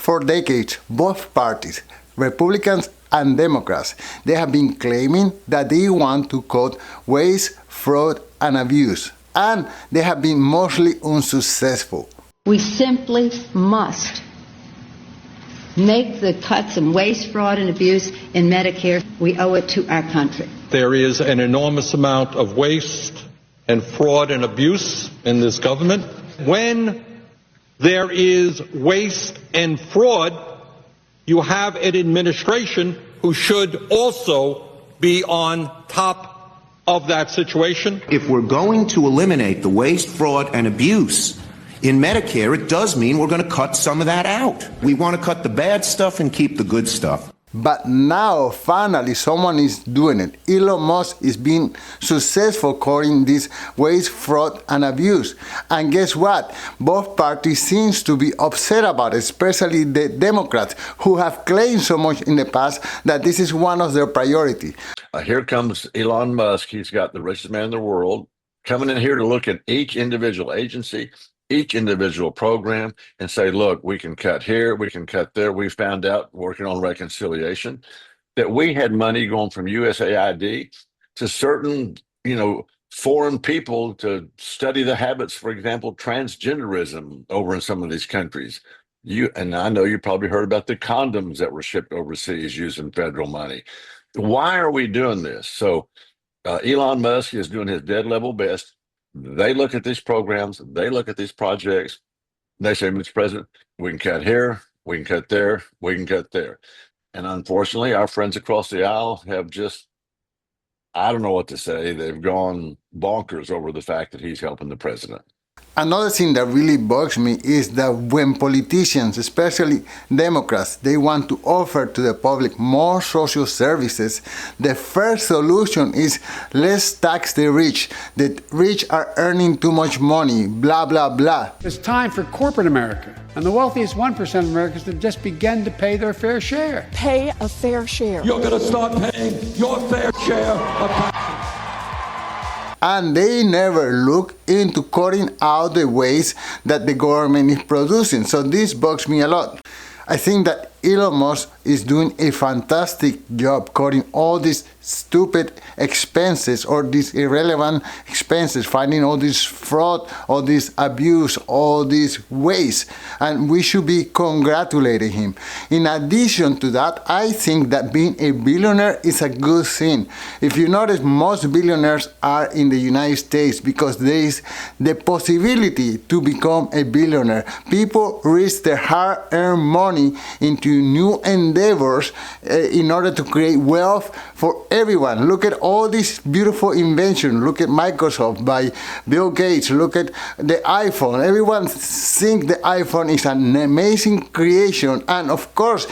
For decades, both parties, Republicans and Democrats, they have been claiming that they want to cut waste, fraud, and abuse. And they have been mostly unsuccessful. We simply must make the cuts in waste, fraud, and abuse in Medicare. We owe it to our country. There is an enormous amount of waste and fraud and abuse in this government. When there is waste and fraud, you have an administration who should also be on top of that situation. If we're going to eliminate the waste, fraud, and abuse in Medicare, it does mean we're going to cut some of that out. We want to cut the bad stuff and keep the good stuff. But now, finally, someone is doing it. Elon Musk is being successful cutting this waste, fraud, and abuse. And guess what? Both parties seem to be upset about it, especially the Democrats, who have claimed so much in the past that this is one of their priorities. Here comes Elon Musk. He's got the richest man in the world coming in here to look at each individual agency, each individual program, and say, look, we can cut here, we can cut there. We found out, working on reconciliation, that we had money going from USAID to certain, foreign people to study the habits, for example, transgenderism over in some of these countries. And I know you probably heard about the condoms that were shipped overseas using federal money. Why are we doing this? So Elon Musk is doing his dead level best. They look at these programs, they look at these projects, they say, Mr. President, we can cut here, we can cut there, we can cut there. And unfortunately, our friends across the aisle have just, I don't know what to say, they've gone bonkers over the fact that he's helping the president. Another thing that really bugs me is that when politicians, especially Democrats, they want to offer to the public more social services, the first solution is let's tax the rich. The rich are earning too much money, blah, blah, blah. It's time for corporate America and the wealthiest 1% of Americans to just begin to pay their fair share. Pay a fair share. You're going to start paying your fair share of taxes. And they never look into cutting out the waste that the government is producing. So this bugs me a lot. I think that Elon Musk is doing a fantastic job cutting all these stupid expenses or these irrelevant expenses, finding all this fraud, all this abuse, all this waste, and we should be congratulating him. In addition to that, I think that being a billionaire is a good thing. If you notice, most billionaires are in the United States because there is the possibility to become a billionaire. People risk their hard-earned money into new endeavors in order to create wealth for everyone. Look at all these beautiful inventions. Look at Microsoft by Bill Gates. Look at the iPhone. Everyone thinks the iPhone is an amazing creation. And of course,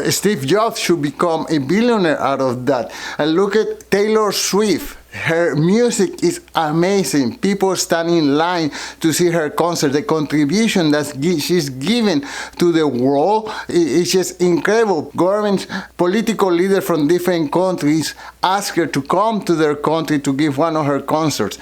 Steve Jobs should become a billionaire out of that. And look at Taylor Swift. Her music is amazing. People stand in line to see her concert. The contribution that she's given to the world is just incredible. Governments, political leaders from different countries ask her to come to their country to give one of her concerts.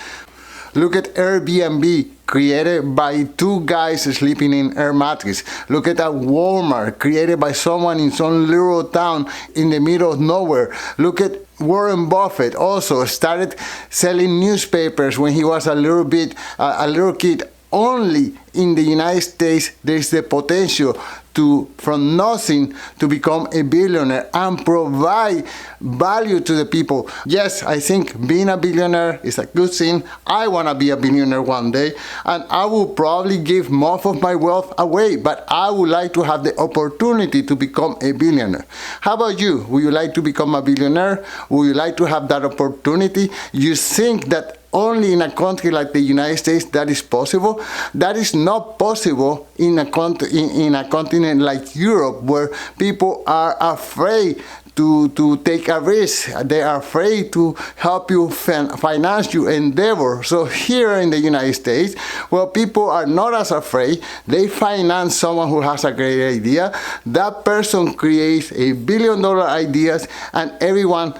Look at Airbnb, created by two guys sleeping in air mattress. Look at that Walmart, created by someone in some little town in the middle of nowhere. Look at Warren Buffett, also started selling newspapers when he was a little kid. Only in the United States there is the potential to, from nothing, to become a billionaire and provide value to the people. Yes, I think being a billionaire is a good thing. I want to be a billionaire one day, and I will probably give most of my wealth away, but I would like to have the opportunity to become a billionaire. How about you? Would you like to become a billionaire? Would you like to have that opportunity? You think that only in a country like the United States that is possible? That is not possible in a continent like Europe, where people are afraid to take a risk. They are afraid to help you finance your endeavor. So here in the United States, well, people are not as afraid. They finance someone who has a great idea. That person creates $1 billion ideas, and everyone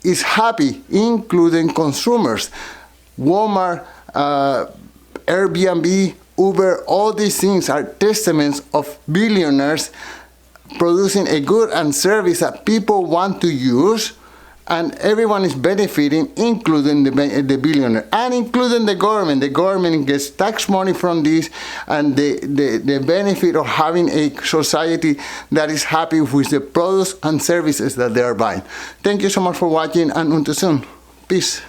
is happy, including consumers. Walmart, Airbnb, Uber, all these things are testaments of billionaires producing a good and service that people want to use, and everyone is benefiting, including the billionaire and including the government. The government gets tax money from this, and the benefit of having a society that is happy with the products and services that they are buying. Thank you so much for watching, and until soon. Peace.